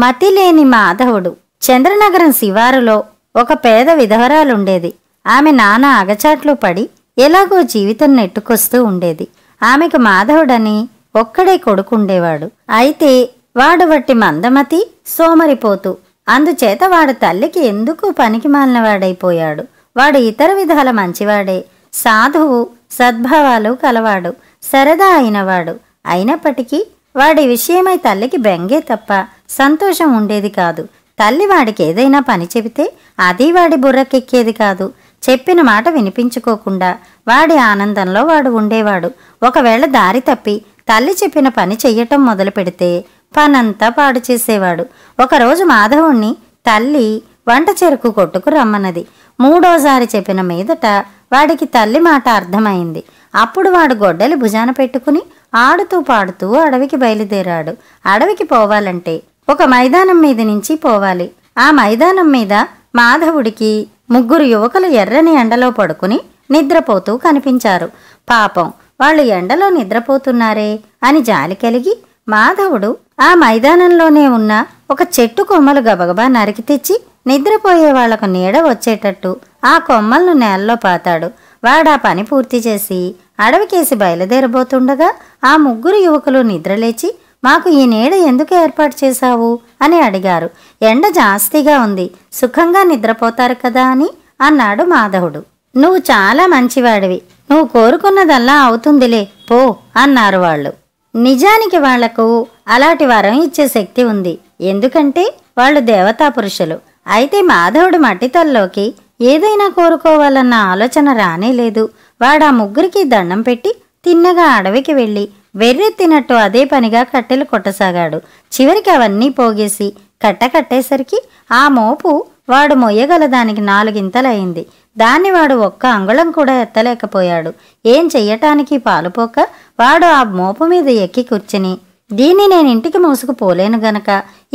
మతిలేని మాధవుడు. చంద్రనగరం శివారులో ఒక పేద విధవరాలుండేది. ఆమె నానా అగచాట్లు పడి ఎలాగో జీవితం నెట్టుకొస్తూ ఉండేది. ఆమెకు మాధవుడని ఒక్కడే కొడుకుండేవాడు. అయితే వాడు వట్టి మందమతి, సోమరిపోతూ. అందుచేత వాడు తల్లికి ఎందుకు పనికి మాలినవాడైపోయాడు. వాడు ఇతర విధాల మంచివాడే, సాధువు, సద్భావాలు కలవాడు, సరదా అయినవాడు. అయినప్పటికీ వాడి విషయమై తల్లికి బెంగే తప్ప సంతోషం ఉండేది కాదు. తల్లి వాడికి ఏదైనా పని చెబితే అది వాడి బుర్రకెక్కేది కాదు. చెప్పిన మాట వినిపించుకోకుండా వాడి ఆనందంలో వాడు ఉండేవాడు. ఒకవేళ దారి తప్పి తల్లి చెప్పిన పని చెయ్యటం మొదలు పెడితే పనంతా పాడు చేసేవాడు. ఒకరోజు మాధవుణ్ణి తల్లి వంట చెరుకు కొట్టుకు రమ్మన్నది. మూడోసారి చెప్పిన మీదట వాడికి తల్లి మాట అర్థమైంది. అప్పుడు వాడు గొడ్డలి భుజాన పెట్టుకుని ఆడుతూ పాడుతూ అడవికి బయలుదేరాడు. అడవికి పోవాలంటే ఒక మైదానం మీద నుంచి పోవాలి. ఆ మైదానం మీద మాధవుడికి 3 యువకులు ఎర్రని ఎండలో పడుకుని నిద్రపోతూ కనిపించారు. పాపం వాళ్ళు ఎండలో నిద్రపోతున్నారే అని జాలి కలిగి మాధవుడు ఆ మైదానంలోనే ఉన్న ఒక చెట్టు కొమ్మలు గబగబా నరికి తెచ్చి నిద్రపోయే వాళ్లకు నీడ వచ్చేటట్టు ఆ కొమ్మలను నేలలో పాతాడు. వాడా పని పూర్తి చేసి అడవికేసి బయలుదేరబోతుండగా ఆ 3 యువకులు నిద్రలేచి, మాకు ఈ నీడ ఎందుకు ఏర్పాటు చేశావు అని అడిగారు. ఎండ జాస్తిగా ఉంది, సుఖంగా నిద్రపోతారు కదా అని అన్నాడు మాధవుడు. నువ్వు చాలా మంచివాడివి, నువ్వు కోరుకున్నదల్లా అవుతుందిలే పో అన్నారు వాళ్ళు. నిజానికి వాళ్లకు అలాంటి వరం ఇచ్చే శక్తి ఉంది. ఎందుకంటే వాళ్ళు దేవతా పురుషులు. అయితే మాధవుడి మట్టితల్లోకి ఏదైనా కోరుకోవాలన్న ఆలోచన రానేలేదు. వాడా 3కి దండం పెట్టి తిన్నగా అడవికి వెళ్ళి వెర్రెత్తినట్టు అదే పనిగా కట్టెలు కొట్టసాగాడు. చివరికి అవన్నీ పోగేసి కట్టేసరికి ఆ మోపు వాడు మొయ్యగలదానికి 4 గింతలయింది. దాన్ని వాడు 1 అంగుళం కూడా ఎత్తలేకపోయాడు. ఏం చెయ్యటానికి పాలుపోక వాడు ఆ మోపు మీద ఎక్కి కూర్చుని, దీన్ని నేనింటికి మోసుకుపోలేను గనక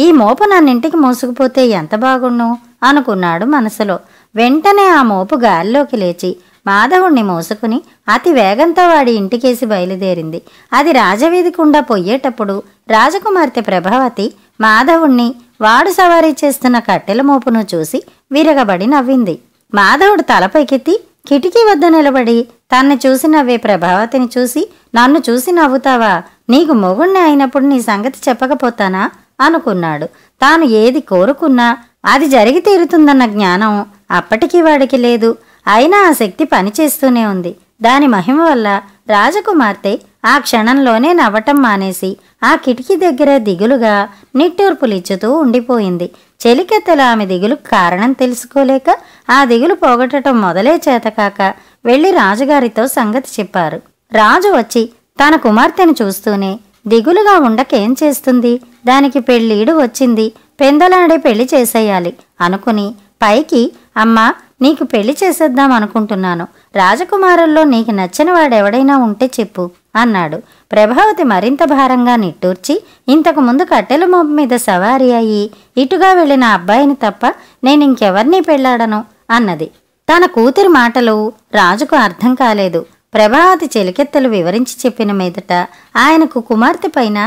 ఈ మోపు నన్నింటికి మోసుకుపోతే ఎంత బాగుండు అనుకున్నాడు మనసులో. వెంటనే ఆ మోపు గాలిలోకి లేచి మాధవుణ్ణి మోసుకుని అతి వేగంతో వాడి ఇంటికేసి బయలుదేరింది. అది రాజవీధి గుండా పొయ్యేటప్పుడు రాజకుమార్తె ప్రభావతి మాధవుణ్ణి వాడు సవారీ చేస్తున్న కట్టెల మోపును చూసి విరగబడి నవ్వింది. మాధవుడు తలపైకెత్తి కిటికీ వద్ద నిలబడి తన్ని చూసి నవ్వే ప్రభావతిని చూసి, నన్ను చూసి నవ్వుతావా? నీకు మొగుణ్ణి అయినప్పుడు నీ సంగతి చెప్పకపోతానా అనుకున్నాడు. తాను ఏది కోరుకున్నా అది జరిగి తీరుతుందన్న జ్ఞానం అప్పటికీ వాడికి లేదు. అయినా ఆ శక్తి పనిచేస్తూనే ఉంది. దాని మహిమ వల్ల రాజకుమార్తె ఆ క్షణంలోనే నవ్వటం మానేసి ఆ కిటికీ దగ్గర దిగులుగా నిట్టూర్పులిచ్చుతూ ఉండిపోయింది. చెలికెత్తలు ఆమె దిగులుకు కారణం తెలుసుకోలేక ఆ దిగులు పోగొట్టడం మొదలే చేతకాక వెళ్లి రాజుగారితో సంగతి చెప్పారు. రాజు వచ్చి తన కుమార్తెను చూస్తూనే, దిగులుగా ఉండకేం చేస్తుంది, దానికి పెళ్ళీడు వచ్చింది, పెందలాడే పెళ్లి చేసేయాలి అనుకుని పైకి, అమ్మా నీకు పెళ్లి చేసేద్దాం అనుకుంటున్నాను, రాజకుమారుల్లో నీకు నచ్చిన వాడెవడైనా ఉంటే చెప్పు అన్నాడు. ప్రభావతి మరింత భారంగా నిట్టూర్చి, ఇంతకు ముందు కట్టెల మోపు మీద సవారీ అయ్యి ఇటుగా వెళ్లిన అబ్బాయిని తప్ప నేనింకెవర్నీ పెళ్లాడను అన్నది. తన కూతురి మాటలు రాజుకు అర్థం కాలేదు. ప్రభావతి చెలికెత్తలు వివరించి చెప్పిన మీదట ఆయనకు కుమార్తె పైన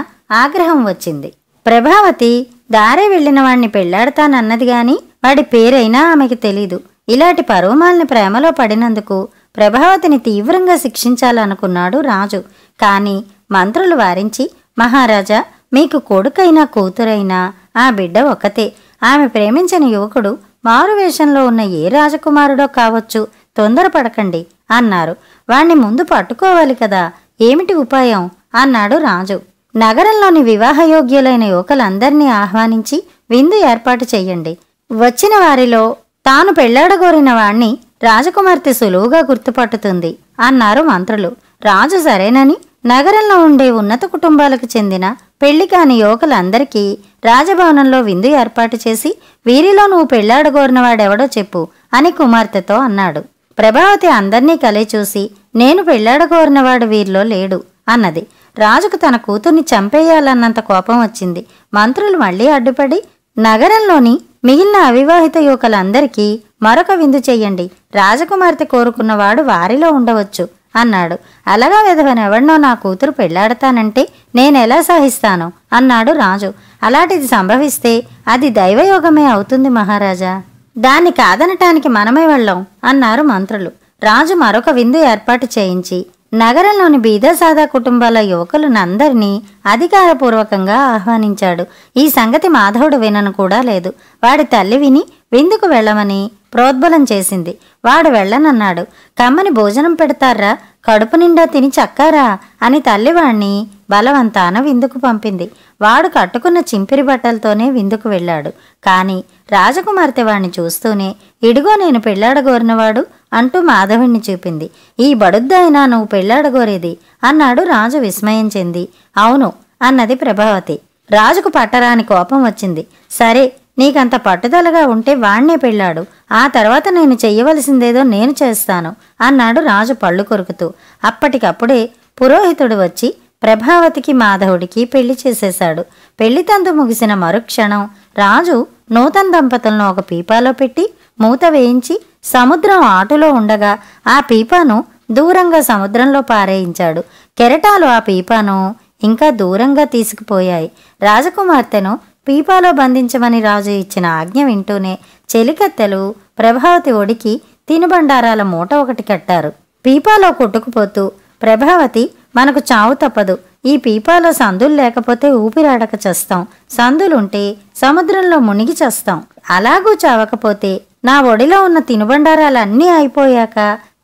ఆగ్రహం వచ్చింది. ప్రభావతి దారే వెళ్లిన వాణ్ణి పెళ్లాడతానన్నది గాని వాడి పేరైనా ఆమెకి తెలీదు. ఇలాంటి పరువమాల్ని ప్రేమలో పడినందుకు ప్రభావతిని తీవ్రంగా శిక్షించాలనుకున్నాడు రాజు. కాని మంత్రులు వారించి, మహారాజా మీకు కొడుకైనా కూతురైనా ఆ బిడ్డ ఒక్కతే. ఆమె ప్రేమించిన యువకుడు మారువేషంలో ఉన్న ఏ రాజకుమారుడో కావచ్చు, తొందరపడకండి అన్నారు. వాణ్ణి ముందు పట్టుకోవాలి కదా, ఏమిటి ఉపాయం అన్నాడు రాజు. నగరంలోని వివాహయోగ్యులైన యువకులందర్నీ ఆహ్వానించి విందు ఏర్పాటు చెయ్యండి. వచ్చిన వారిలో తాను పెళ్లాడగోరిన వాణ్ణి రాజకుమార్తె సులువుగా గుర్తుపట్టుతుంది అన్నారు మంత్రులు. రాజు సరేనని నగరంలో ఉండే ఉన్నత కుటుంబాలకు చెందిన పెళ్లి కాని యువకులందరికీ రాజభవనంలో విందు ఏర్పాటు చేసి, వీరిలో నువ్వు పెళ్లాడగోరిన వాడెవడో చెప్పు అని కుమార్తెతో అన్నాడు. ప్రభావతి అందర్నీ కలే చూసి, నేను పెళ్లాడగోరినవాడు వీరిలో లేడు అన్నది. రాజుకు తన కూతుర్ని చంపేయాలన్నంత కోపం వచ్చింది. మంత్రులు మళ్లీ అడ్డుపడి, నగరంలోని మిగిలిన అవివాహిత యువకులందరికీ మరొక విందు చెయ్యండి, రాజకుమార్తె కోరుకున్నవాడు వారిలో ఉండవచ్చు అన్నాడు. అలగా విధవని ఎవరినో నా కూతురు పెళ్లాడతానంటే నేనెలా సహిస్తాను అన్నాడు రాజు. అలాంటిది సంభవిస్తే అది దైవయోగమే అవుతుంది మహారాజా. దాన్ని కాదనటానికి మనమే వెళ్ళాం అన్నారు మంత్రులు. రాజు మరొక విందు ఏర్పాటు చేయించి నగరంలోని బీదసాదా కుటుంబాల యువకులనందరినీ అధికారపూర్వకంగా ఆహ్వానించాడు. ఈ సంగతి మాధవుడు వినను కూడా లేదు. వాడి తల్లి విని విందుకు వెళ్ళమని ప్రోద్బలం చేసింది. వాడు వెళ్ళనన్నాడు. కమ్మని భోజనం పెడతారా, కడుపు నిండా తిని చక్కారా అని తల్లివాణ్ణి బలవంతాన విందుకు పంపింది. వాడు కట్టుకున్న చింపిరి బట్టలతోనే విందుకు వెళ్ళాడు. కాని రాజకుమార్తె వాణ్ణి చూస్తూనే ఇడిగో నేను పెళ్లాడగోరినవాడు అంటూ మాధవుణ్ణి చూపింది. ఈ బడుద్దయినా నువ్వు పెళ్లాడగోరేది అన్నాడు రాజు విస్మయం చెంది. అవును అన్నది ప్రభావతి. రాజుకు పట్టరాని కోపం వచ్చింది. సరే, నీకంత పట్టుదలగా ఉంటే వాణ్ణే పెళ్ళాడు. ఆ తర్వాత నేను చెయ్యవలసిందేదో నేను చేస్తాను అన్నాడు రాజు పళ్ళు కొరుకుతూ. అప్పటికప్పుడే పురోహితుడు వచ్చి ప్రభావతికి మాధవుడికి పెళ్లి చేసేశాడు. పెళ్లి తంతు ముగిసిన మరుక్షణం రాజు నూతన దంపతులను ఒక పీపాలో పెట్టి మూత వేయించి సముద్రం ఆటులో ఉండగా ఆ పీపాను దూరంగా సముద్రంలో పారేయించాడు. కెరటాలు ఆ పీపాను ఇంకా దూరంగా తీసుకుపోయాయి. రాజకుమార్తెను పీపాలో బంధించమని రాజు ఇచ్చిన ఆజ్ఞ వింటూనే చెలికత్తెలు ప్రభావతి ఒడికి తినుబండారాల మూట ఒకటి కట్టారు. పీపాలో కొట్టుకుపోతూ ప్రభావతి, మనకు చావు తప్పదు. ఈ పీపాలో సందులు లేకపోతే ఊపిరాడక చస్తాం. సందులుంటే సముద్రంలో మునిగి చస్తాం. అలాగూ చావకపోతే నా ఒడిలో ఉన్న తినుబండారాలన్నీ అయిపోయాక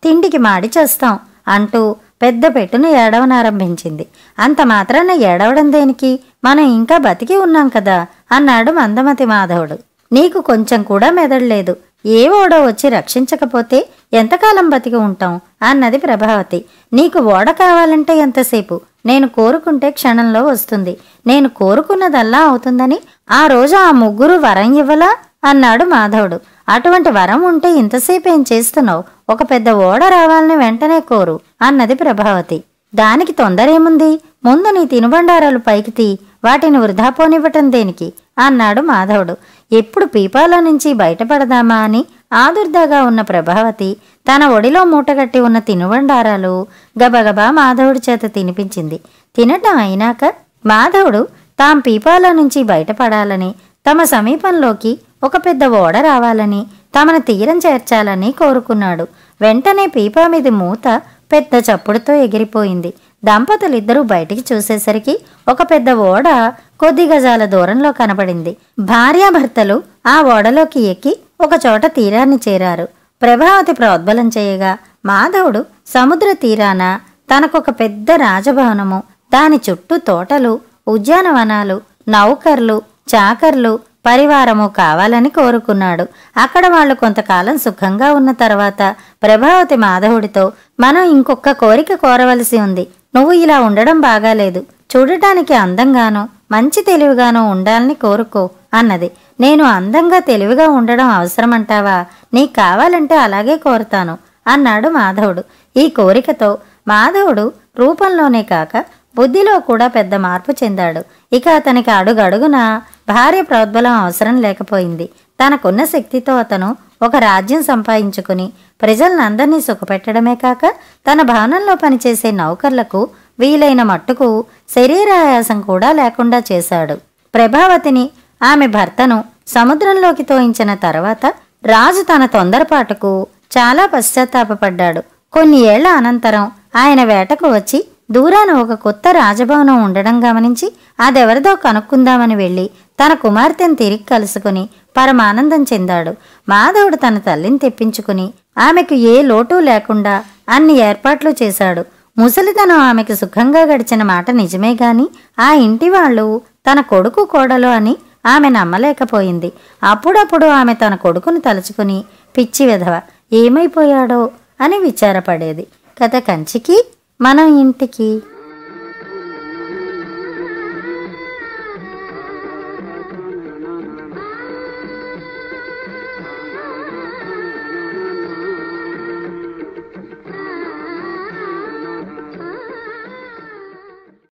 తిండికి మాడి చేస్తాం అంటూ పెద్ద పెట్టును ఏడవనారంభించింది. అంత మాత్రాన ఏడవడం దేనికి, మనం ఇంకా బతికి ఉన్నాం కదా అన్నాడు మందమతి మాధవుడు. నీకు కొంచెం కూడా మెదడులేదు. ఏ ఓడో వచ్చి రక్షించకపోతే ఎంతకాలం బతికి ఉంటాం అన్నది ప్రభావతి. నీకు ఓడ కావాలంటే ఎంతసేపు, నేను కోరుకుంటే క్షణంలో వస్తుంది. నేను కోరుకున్నదల్లా అవుతుందని ఆ రోజు ఆ ముగ్గురు వరం ఇవ్వలా అన్నాడు మాధవుడు. అటువంటి వరం ఉంటే ఇంతసేపు ఏం చేస్తున్నావు? ఒక పెద్ద ఓడ రావాలని వెంటనే కోరు అన్నది ప్రభావతి. దానికి తొందరేముంది, ముందు నీ తినుబండారాలు పైకి తీ, వాటిని వృధా పోనివ్వటం దేనికి అన్నాడు మాధవుడు. ఎప్పుడు పీపాలో నుంచి బయటపడదామా అని ఆదుర్దాగా ఉన్న ప్రభావతి తన ఒడిలో మూటగట్టి ఉన్న తినుబండారాలు గబగబా మాధవుడి చేత తినిపించింది. తినటం అయినాక మాధవుడు తాం పీపాలో నుంచి బయటపడాలని, తమ సమీపంలోకి ఒక పెద్ద ఓడ రావాలని, తమను తీరం చేర్చాలని కోరుకున్నాడు. వెంటనే పీపా మీది మూత పెద్ద చప్పుడుతో ఎగిరిపోయింది. దంపతులిద్దరూ బయటికి చూసేసరికి ఒక పెద్ద ఓడ కొద్ది గజాల దూరంలో కనబడింది. భార్యాభర్తలు ఆ ఓడలోకి ఎక్కి ఒకచోట తీరాన్ని చేరారు. ప్రభావతి ప్రోద్బలం చేయగా మాధవుడు సముద్ర తీరాన తనకొక పెద్ద రాజభవనము, దాని చుట్టూ తోటలు, ఉద్యానవనాలు, నౌకర్లు, చాకర్లు, పరివారము కావాలని కోరుకున్నాడు. అక్కడ వాళ్ళు కొంతకాలం సుఖంగా ఉన్న తర్వాత ప్రభావతి మాధవుడితో, మనం ఇంకొక కోరిక కోరవలసి ఉంది. నువ్వు ఇలా ఉండడం బాగాలేదు. చూడటానికి అందంగానో మంచి తెలివిగానో ఉండాలని కోరుకో అన్నది. నేను అందంగా తెలివిగా ఉండడం అవసరమంటావా? నీకు కావాలంటే అలాగే కోరుతాను అన్నాడు మాధవుడు. ఈ కోరికతో మాధవుడు రూపంలోనే కాక బుద్ధిలో కూడా పెద్ద మార్పు చెందాడు. ఇక అతనికి అడుగడుగున భార్య ప్రోద్బలం అవసరం లేకపోయింది. తనకున్న శక్తితో అతను ఒక రాజ్యం సంపాదించుకుని ప్రజలందరినీ సుఖపెట్టడమే కాక తన భవనంలో పనిచేసే నౌకర్లకు వీలైన మట్టుకు శరీరాయాసం కూడా లేకుండా చేశాడు. ప్రభావతిని, ఆమె భర్తను సముద్రంలోకి తోయించిన తర్వాత రాజు తన తొందరపాటుకు చాలా పశ్చాత్తాపపడ్డాడు. కొన్ని ఏళ్ల అనంతరం ఆయన వేటకు వచ్చి దూరాన ఒక కొత్త రాజభవనం ఉండడం గమనించి అదెవరిదో కనుక్కుందామని వెళ్ళి తన కుమార్తెను తిరిగి కలుసుకుని పరమానందం చెందాడు. మాధవుడు తన తల్లిని తెప్పించుకుని ఆమెకు ఏ లోటు లేకుండా అన్ని ఏర్పాట్లు చేశాడు. ముసలితనం ఆమెకు సుఖంగా గడిచిన మాట నిజమే గాని ఆ ఇంటి వాళ్ళు తన కొడుకు కోడలు అని ఆమె నమ్మలేకపోయింది. అప్పుడప్పుడు ఆమె తన కొడుకును తలుచుకుని పిచ్చి విధవ ఏమైపోయాడో అని విచారపడేది. కథ కంచికి మనం ఇంటికి.